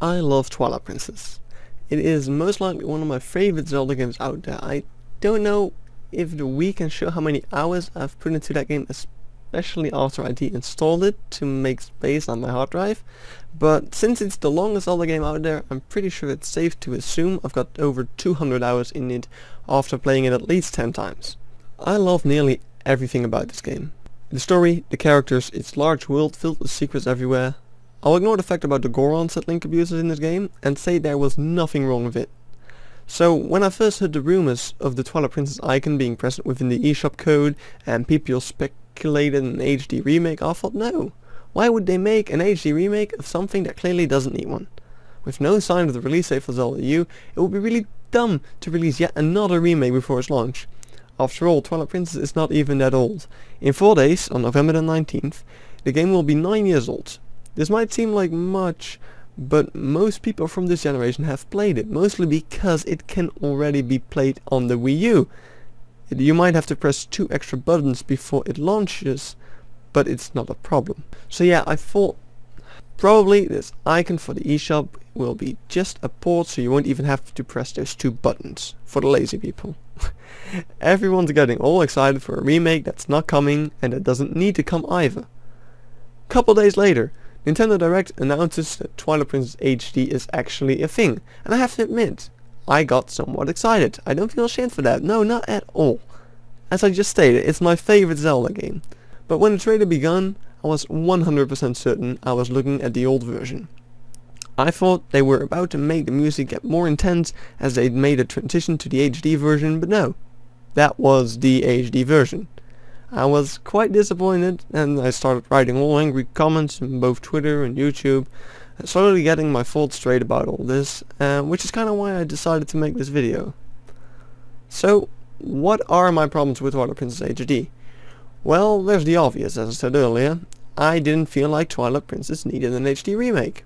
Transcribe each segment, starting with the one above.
I love Twilight Princess. It is most likely one of my favorite Zelda games out there. I don't know if the Wii can show how many hours I've put into that game, especially after I deinstalled it to make space on my hard drive, but since it's the longest Zelda game out there, I'm pretty sure it's safe to assume I've got over 200 hours in it after playing it at least 10 times. I love nearly everything about this game. The story, the characters, its large world filled with secrets everywhere. I'll ignore the fact about the Gorons that Link abuses in this game and say there was nothing wrong with it. So when I first heard the rumors of the Twilight Princess icon being present within the eShop code and people speculated an HD remake, I thought no. Why would they make an HD remake of something that clearly doesn't need one? With no sign of the release date for Zelda U, it would be really dumb to release yet another remake before its launch. After all, Twilight Princess is not even that old. In 4 days, on November the 19th, the game will be 9 years old. This might seem like much, but most people from this generation have played it, mostly because it can already be played on the Wii U. You might have to press 2 extra buttons before it launches, but it's not a problem. So yeah, I thought probably this icon for the eShop will be just a port, so you won't even have to press those 2 buttons, for the lazy people. Everyone's getting all excited for a remake that's not coming and that doesn't need to come either. Couple days later, Nintendo Direct announces that Twilight Princess HD is actually a thing, and I have to admit, I got somewhat excited. I don't feel ashamed for that, no, not at all. As I just stated, it's my favorite Zelda game. But when the trailer began, I was 100% certain I was looking at the old version. I thought they were about to make the music get more intense as they'd made a transition to the HD version, but no. That was the HD version. I was quite disappointed, and I started writing all angry comments on both Twitter and YouTube, slowly getting my thoughts straight about all this, which is kind of why I decided to make this video. So, what are my problems with Twilight Princess HD? Well, there's the obvious, as I said earlier. I didn't feel like Twilight Princess needed an HD remake.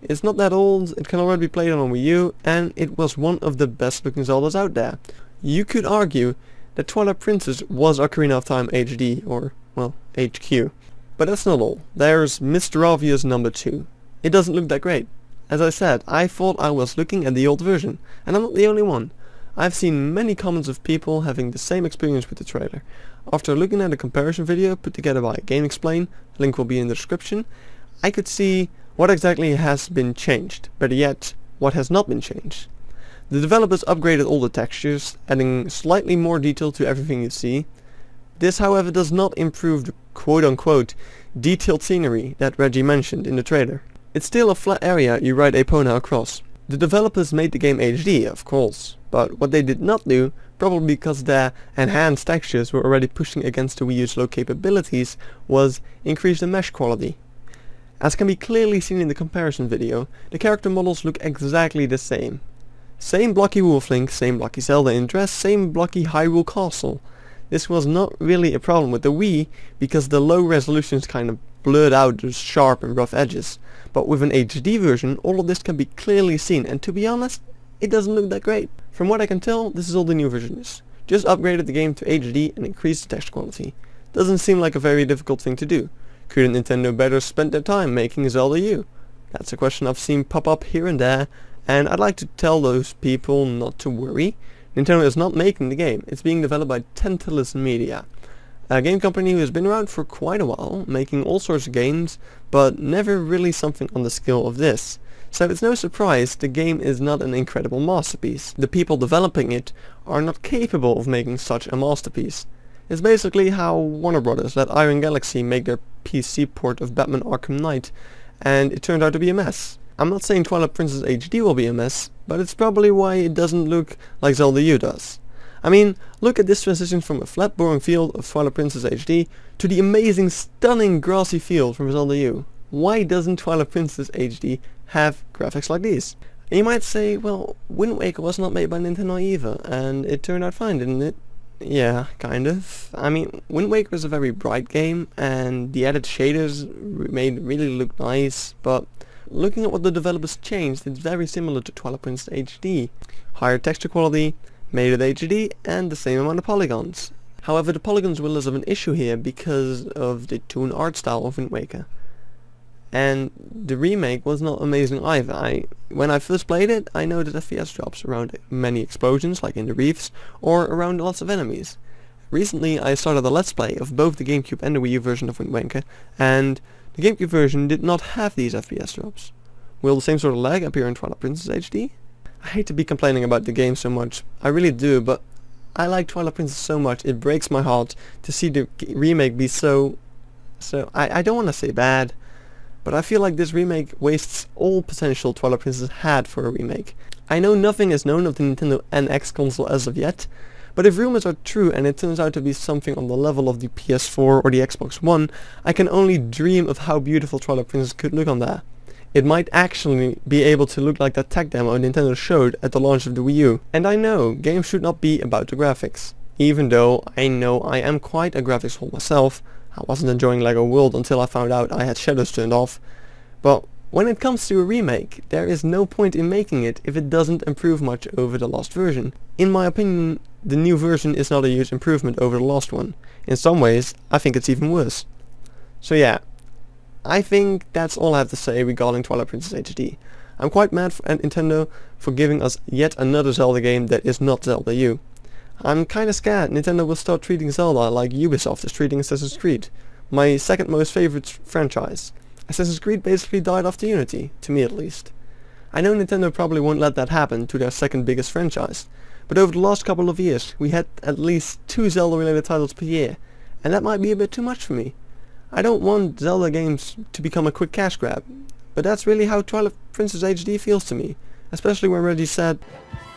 It's not that old, it can already be played on Wii U, and it was one of the best looking Zeldas out there. You could argue that Twilight Princess was Ocarina of Time HD, or, well, HQ. But that's not all. There's Mr. Obvious number 2. It doesn't look that great. As I said, I thought I was looking at the old version, and I'm not the only one. I've seen many comments of people having the same experience with the trailer. After looking at a comparison video put together by GameXplain, link will be in the description, I could see what exactly has been changed, better yet, what has not been changed. The developers upgraded all the textures, adding slightly more detail to everything you see. This, however, does not improve the quote-unquote detailed scenery that Reggie mentioned in the trailer. It's still a flat area you ride Epona across. The developers made the game HD, of course, but what they did not do, probably because their enhanced textures were already pushing against the Wii U's low capabilities, was increase the mesh quality. As can be clearly seen in the comparison video, the character models look exactly the same. Same blocky Wolflink, same blocky Zelda in dress, same blocky Hyrule Castle. This was not really a problem with the Wii, because the low resolutions kind of blurred out the sharp and rough edges. But with an HD version, all of this can be clearly seen, and to be honest, it doesn't look that great. From what I can tell, this is all the new version is. Just upgraded the game to HD and increased the text quality. Doesn't seem like a very difficult thing to do. Couldn't Nintendo better spend their time making Zelda U? That's a question I've seen pop up here and there, and I'd like to tell those people not to worry. Nintendo is not making the game, it's being developed by Tantalus Media, a game company who has been around for quite a while, making all sorts of games, but never really something on the scale of this. So it's no surprise the game is not an incredible masterpiece. The people developing it are not capable of making such a masterpiece. It's basically how Warner Brothers let Iron Galaxy make their PC port of Batman Arkham Knight, and it turned out to be a mess. I'm not saying Twilight Princess HD will be a mess, but it's probably why it doesn't look like Zelda U does. I mean, look at this transition from a flat boring field of Twilight Princess HD to the amazing stunning grassy field from Zelda U. Why doesn't Twilight Princess HD have graphics like these? And you might say, well, Wind Waker was not made by Nintendo either, and it turned out fine, didn't it? Yeah, kind of. I mean, Wind Waker is a very bright game, and the added shaders made it really look nice, but looking at what the developers changed, it's very similar to Twilight Princess HD. Higher texture quality, made it HD, and the same amount of polygons. However, the polygons were less of an issue here because of the toon art style of Wind Waker. And the remake was not amazing either. When I first played it, I noted FPS drops around many explosions, like in the reefs, or around lots of enemies. Recently, I started a Let's Play of both the GameCube and the Wii U version of Wind Waker, and the GameCube version did not have these FPS drops. Will the same sort of lag appear in Twilight Princess HD? I hate to be complaining about the game so much, I really do, but I like Twilight Princess so much, it breaks my heart to see the remake be I don't want to say bad, but I feel like this remake wastes all potential Twilight Princess had for a remake. I know nothing is known of the Nintendo NX console as of yet, but if rumors are true and it turns out to be something on the level of the PS4 or the Xbox One, I can only dream of how beautiful Twilight Princess could look on there. It might actually be able to look like that tech demo Nintendo showed at the launch of the Wii U. And I know, games should not be about the graphics. Even though I know I am quite a graphics hole myself, I wasn't enjoying Lego World until I found out I had shadows turned off. But when it comes to a remake, there is no point in making it if it doesn't improve much over the last version. In my opinion, the new version is not a huge improvement over the last one. In some ways, I think it's even worse. So yeah, I think that's all I have to say regarding Twilight Princess HD. I'm quite mad at Nintendo for giving us yet another Zelda game that is not Zelda U. I'm kinda scared Nintendo will start treating Zelda like Ubisoft is treating Assassin's Creed, my second most favorite franchise. Assassin's Creed basically died after Unity, to me at least. I know Nintendo probably won't let that happen to their second biggest franchise, but over the last couple of years we had at least 2 Zelda related titles per year, and that might be a bit too much for me. I don't want Zelda games to become a quick cash grab, but that's really how Twilight Princess HD feels to me, especially when Reggie said,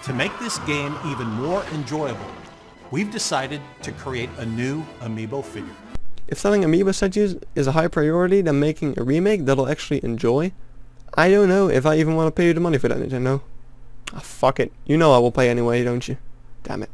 "To make this game even more enjoyable, we've decided to create a new amiibo figure." if selling amiibo statues is a higher priority than making a remake that I'll actually enjoy, I don't know if I even want to pay you the money for that, Nintendo. Ah, fuck it. You know I will pay anyway, don't you? Damn it.